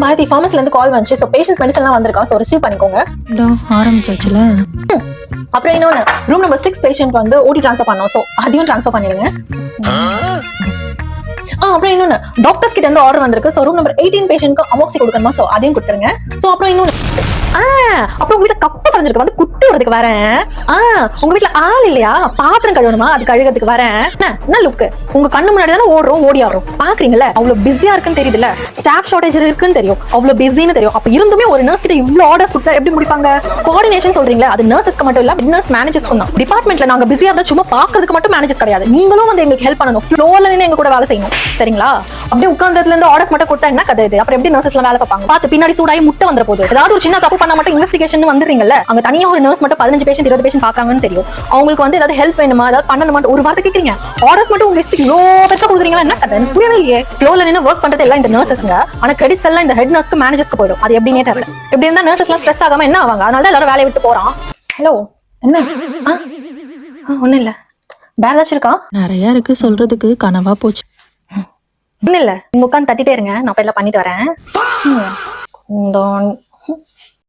பாரதி ஃபார்மஸ்ல இருந்து கால் வந்துச்சு. So patience மெடிசன்லாம் வந்திருக்கா, ஸோ ரிசீவ் பண்ணிக்கோங்க. ஆரம்பிச்சாச்சுல. அப்புறம் இன்னொன்று, ரூம் நம்பர் 6 பேஷண்ட் வந்து ஓடி ட்ரான்ஸ்ஃபர் பண்ணோம். ஸோ அதையும் ட்ரான்ஸ்ஃபர் பண்ணிடுங்க. அப்புறம் இன்னொன்று, டாக்டர்ஸ் கிட்ட இருந்து ஆர்டர் வந்திருக்கு. ஸோ ரூம் நம்பர் 18 பேஷண்ட்க்கு அமோக்சி கொடுக்கணுமா, ஸோ அதையும் கொடுத்துருங்க. ஸோ அப்புறம் இன்னொன்று, அப்புறம் உங்க வீட்டுல கப்பு சரிஞ்சிருக்கு, வந்து குத்து வரதுக்கு வரேன். உங்க வீட்டுல ஆள் இல்லையா, பாத்திரம் கழுவணுமா, அது கழுகிறதுக்கு வரேன். என்ன லுக்கு, உங்க கண்ணு முன்னாடி தானே ஓடுறோம் ஓடி ஆடுறோம், பாக்குறீங்கல்ல, அவ்வளவு பிஸியா இருக்குன்னு தெரியுதுல்ல, ஸ்டாஃப் ஷார்டேஜ் இருக்குன்னு தெரியும், அவ்வளவு பிஸின்னு தெரியும். அப்ப இருந்துமே ஒரு நர்ஸ் கிட்ட இவ்வளவு ஆர்டர் கொடுத்தா எப்படி முடிப்பாங்க? கோஆர்டினேஷன் சொல்றீங்களா, அது நர்சஸ்க்கு மட்டும் இல்ல, நர்ஸ் மேனேஜர்ஸ்க்கும் தான். டிபார்ட்மெண்ட்ல நாங்க பிஸியா இருந்தா சும்மா பாக்குறதுக்கு மட்டும் மேனேஜர்ஸ் கிடையாது, நீங்களும் வந்து எங்களுக்கு ஹெல்ப் பண்ணணும். ஃப்ளோர்ல நின்று எங்க கூட வேலை செய்யணும், சரிங்களா? அப்படியே உட்கார்ந்ததுல இருந்து ஆர்டர்ஸ் மட்டும் கொடுத்தா என்ன கதை இது? அப்புறம் எப்படி நர்சஸ் எல்லாம் வேலை பார்ப்பாங்க? பார்த்து பின்னாடி சூடாயி முட்டை வந்துற போது, ஏதாவது ஒரு சின்ன தப்பு பண்ண மட்டும் இன்வெஸ்டிகேஷன் வந்துறீங்கல்ல, அங்க தனியா ஒரு நர்ஸ் மட்டும் 15 பேஷண்ட் 20 பேஷண்ட் பாக்குறாங்கன்னு தெரியும். அவங்களுக்கு வந்து ஏதாவது ஹெல்ப் வேணுமா, ஏதாவது பண்ணணுமா, ஒரு வார்த்தை கேக்குறீங்க. ஆர்டர்ஸ் மட்டும் உங்களுக்கு இவ்வளோ பெருசா கொடுக்குறீங்களா, என்ன கதை? புரியவே இல்லையே. ஃப்ளோர்ல நின்று ஒர்க் பண்றது எல்லாம் இந்த நர்சஸ்ங்க, ஆனா கிரெடிட்ஸ் எல்லாம் இந்த ஹெட் நர்ஸ்க்கு மேனேஜர்ஸ்க்கு போயிடும். அது எப்படினே தெரியல. எப்படி இருந்தா நர்சஸ் எல்லாம் ஸ்ட்ரெஸ் ஆகாம என்ன ஆவாங்க? அதனால தான் எல்லாரும் வேலையை விட்டு போறான். ஹலோ, என்ன? ஒண்ணும் இல்ல, வேற ஏதாச்சும் இருக்கா? நிறைய இருக்கு சொல்றதுக்கு, கனவா போச்சு. ஒண்ணும் இல்ல, நீங்க உட்காந்து தட்டிட்டே இருங்க, நான் போய் எல்லாம் பண்ணிட்டு வரேன்.